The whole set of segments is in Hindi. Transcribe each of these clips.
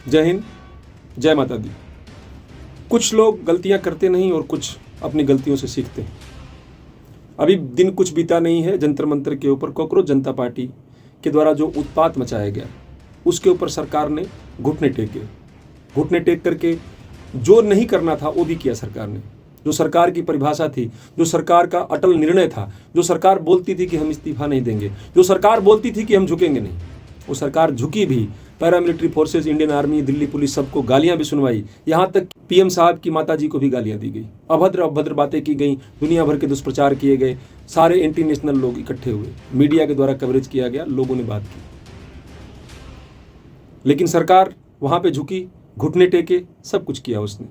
जय हिंद, जय माता दी। कुछ लोग गलतियां करते नहीं और कुछ अपनी गलतियों से सीखते हैं। अभी दिन कुछ बीता नहीं है, जंतर मंतर के ऊपर कॉकरोच जनता पार्टी के द्वारा जो उत्पात मचाया गया उसके ऊपर सरकार ने घुटने टेक करके जो नहीं करना था वो भी किया सरकार ने। जो सरकार की परिभाषा थी, जो सरकार का अटल निर्णय था, जो सरकार बोलती थी कि हम इस्तीफा नहीं देंगे, जो सरकार बोलती थी कि हम झुकेंगे नहीं, वो सरकार झुकी भी। Paramilitary forces, Indian army, Delhi police, सबको गालियां भी सुनवाई। यहाँ तक पीएम साहब की माताजी को भी गालियां दी गई, अभद्र बातें की गई, दुनिया भर के दुष्प्रचार किए गए। सारे एंटी नेशनल लोग इकट्ठे हुए, मीडिया के द्वारा कवरेज किया गया, लोगों ने बात की। लेकिन सरकार वहां पे झुकी, घुटने टेके, सब कुछ किया उसने।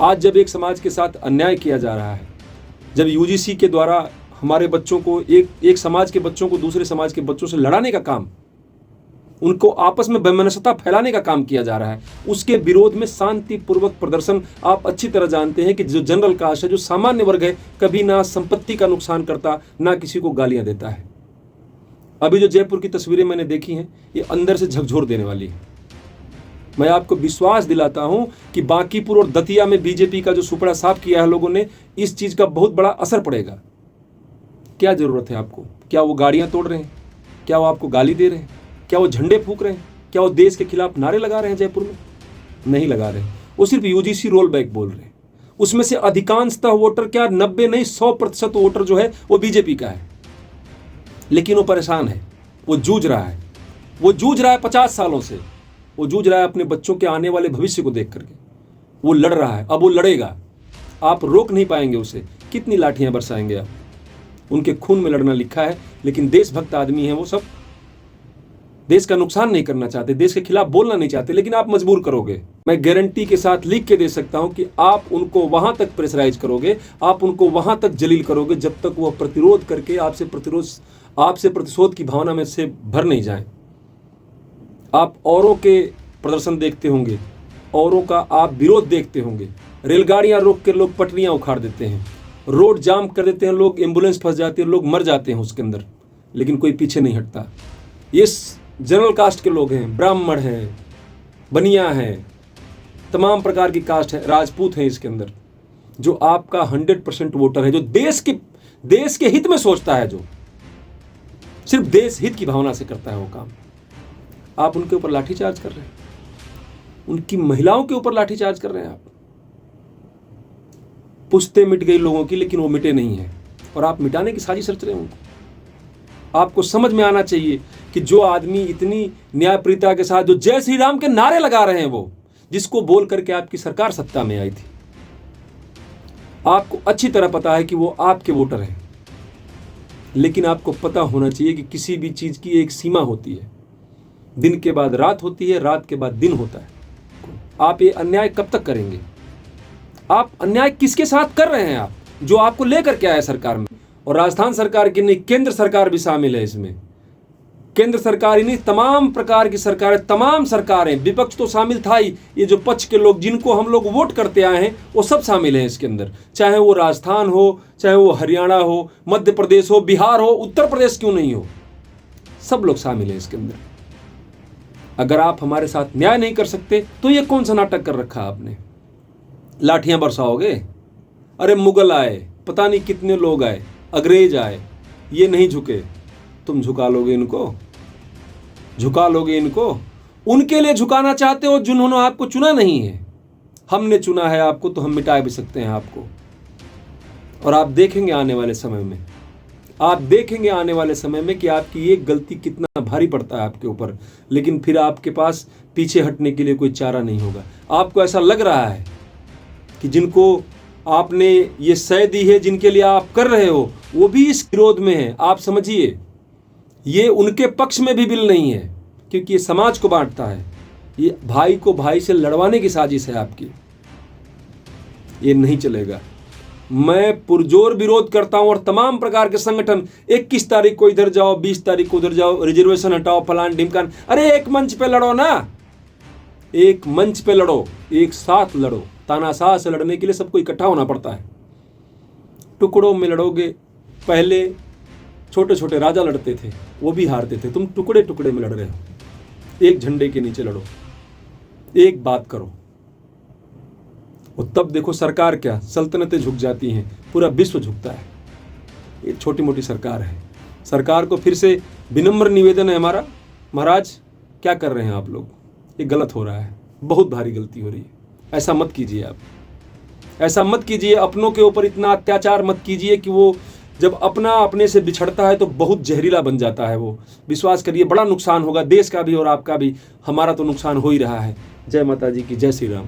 आज जब एक समाज के साथ अन्याय किया जा रहा है, जब यूजीसी के द्वारा हमारे बच्चों को, एक समाज के बच्चों को दूसरे समाज के बच्चों से लड़ाने का काम, उनको आपस में वैमनस्यता फैलाने का काम किया जा रहा है, उसके विरोध में शांतिपूर्वक प्रदर्शन। आप अच्छी तरह जानते हैं कि जो जनरल कास्ट है, जो सामान्य वर्ग है, कभी ना संपत्ति का नुकसान करता, ना किसी को गालियां देता है। अभी जो जयपुर की तस्वीरें मैंने देखी हैं, ये अंदर से झकझोर देने वाली है। मैं आपको विश्वास दिलाता हूं कि बांकीपुर और दतिया में बीजेपी का जो सुपड़ा साफ किया है लोगों ने, इस चीज का बहुत बड़ा असर पड़ेगा। क्या जरूरत है आपको? क्या वो गाड़ियां तोड़ रहे हैं? क्या वो आपको गाली दे रहे हैं? क्या वो झंडे फूंक रहे हैं? क्या वो देश के खिलाफ नारे लगा रहे हैं जयपुर में? नहीं लगा रहे। वो सिर्फ यूजीसी रोल बैक बोल रहे हैं। उसमें से अधिकांशतः वोटर, क्या 90 नहीं 100% वोटर जो है वो बीजेपी का है। लेकिन वो परेशान है, वो जूझ रहा है, 50 सालों से वो जूझ रहा है अपने बच्चों के आने वाले भविष्य को देख करके। वो लड़ रहा है, अब वो लड़ेगा, आप रोक नहीं पाएंगे उसे। कितनी लाठियां बरसाएंगे आप? उनके खून में लड़ना लिखा है। लेकिन देशभक्त आदमी हैं वो सब, देश का नुकसान नहीं करना चाहते, देश के खिलाफ बोलना नहीं चाहते, लेकिन आप मजबूर करोगे। मैं गारंटी के साथ लिख के दे सकता हूं कि आप उनको वहां तक प्रेशराइज करोगे, आप उनको वहां तक जलील करोगे, जब तक वह प्रतिरोध करके आपसे प्रतिशोध की भावना में से भर नहीं जाए। आप औरों के प्रदर्शन देखते होंगे, औरों का आप विरोध देखते होंगे। रेलगाड़ियां रोक के लोग पटरियां उखाड़ देते हैं, रोड जाम कर देते हैं, लोग एम्बुलेंस फंस जाती है, लोग मर जाते हैं उसके अंदर, लेकिन कोई पीछे नहीं हटता। ये जनरल कास्ट के लोग हैं, ब्राह्मण हैं, बनिया हैं, तमाम प्रकार की कास्ट है, राजपूत हैं इसके अंदर, जो आपका 100% वोटर है, जो देश के हित में सोचता है, जो सिर्फ देश हित की भावना से करता है वो काम। आप उनके ऊपर लाठीचार्ज कर रहे हैं, उनकी महिलाओं के ऊपर लाठीचार्ज कर रहे हैं आप। पुश्ते मिट गई लोगों की, लेकिन वो मिटे नहीं हैं, और आप मिटाने की साजिश रच रहे हैं उनको। आपको समझ में आना चाहिए कि जो आदमी इतनी न्यायप्रियता के साथ, जो जय श्री राम के नारे लगा रहे हैं, वो जिसको बोल करके आपकी सरकार सत्ता में आई थी, आपको अच्छी तरह पता है कि वो आपके वोटर हैं। लेकिन आपको पता होना चाहिए कि किसी भी चीज की एक सीमा होती है। दिन के बाद रात होती है, रात के बाद दिन होता है। आप ये अन्याय कब तक करेंगे? आप अन्याय किसके साथ कर रहे हैं? आप जो आपको लेकर के आया सरकार में, और राजस्थान सरकार की नहीं, केंद्र सरकार भी शामिल है इसमें। केंद्र सरकार ही नहीं, तमाम प्रकार की सरकारें, तमाम सरकारें, विपक्ष तो शामिल था ही, ये जो पक्ष के लोग जिनको हम लोग वोट करते आए हैं वो सब शामिल हैं इसके अंदर। चाहे वो राजस्थान हो, चाहे वो हरियाणा हो, मध्य प्रदेश हो, बिहार हो, उत्तर प्रदेश क्यों नहीं हो, सब लोग शामिल हैं इसके अंदर। अगर आप हमारे साथ न्याय नहीं कर सकते तो ये कौन सा नाटक कर रखा आपने? लाठियां बरसाओगे? अरे मुगल आए, पता नहीं कितने लोग आए, अंग्रेज आए, ये नहीं झुके, तुम झुका लोगे इनको? झुका लोगे इनको? उनके लिए झुकाना चाहते हो जिन्होंने आपको चुना नहीं है। हमने चुना है आपको, तो हम मिटा भी सकते हैं आपको। और आप देखेंगे आने वाले समय में, आप देखेंगे आने वाले समय में कि आपकी एक गलती कितना भारी पड़ता है आपके ऊपर। लेकिन फिर आपके पास पीछे हटने के लिए कोई चारा नहीं होगा। आपको ऐसा लग रहा है कि जिनको आपने ये सह दी है, जिनके लिए आप कर रहे हो, वो भी इस विरोध में है। आप समझिए, ये उनके पक्ष में भी बिल नहीं है, क्योंकि ये समाज को बांटता है। ये भाई को भाई से लड़वाने की साजिश है आपकी। ये नहीं चलेगा। मैं पुरजोर विरोध करता हूं, और तमाम प्रकार के संगठन 21 तारीख को इधर जाओ, 20 तारीख को उधर जाओ, रिजर्वेशन हटाओ, फलान ढिमकान। अरे एक मंच पे लड़ो ना, एक मंच पे लड़ो, एक साथ लड़ो। तानाशाह से लड़ने के लिए सबको इकट्ठा होना पड़ता है। टुकड़ों में लड़ोगे। पहले छोटे छोटे राजा लड़ते थे, वो भी हारते थे। तुम टुकड़े टुकड़े में लड़ रहे हो। एक झंडे के नीचे लड़ो, एक बात करो, और तब देखो सरकार क्या, सल्तनतें झुक जाती हैं, पूरा विश्व झुकता है। ये छोटी मोटी सरकार है। सरकार को फिर से विनम्र निवेदन है हमारा, महाराज क्या कर रहे हैं आप लोग, ये गलत हो रहा है, बहुत भारी गलती हो रही है, ऐसा मत कीजिए आप, ऐसा मत कीजिए। अपनों के ऊपर इतना अत्याचार मत कीजिए कि वो जब अपना अपने से बिछड़ता है तो बहुत जहरीला बन जाता है वो। विश्वास करिए बड़ा नुकसान होगा, देश का भी और आपका भी। हमारा तो नुकसान हो ही रहा है। जय माता जी की, जय श्री राम।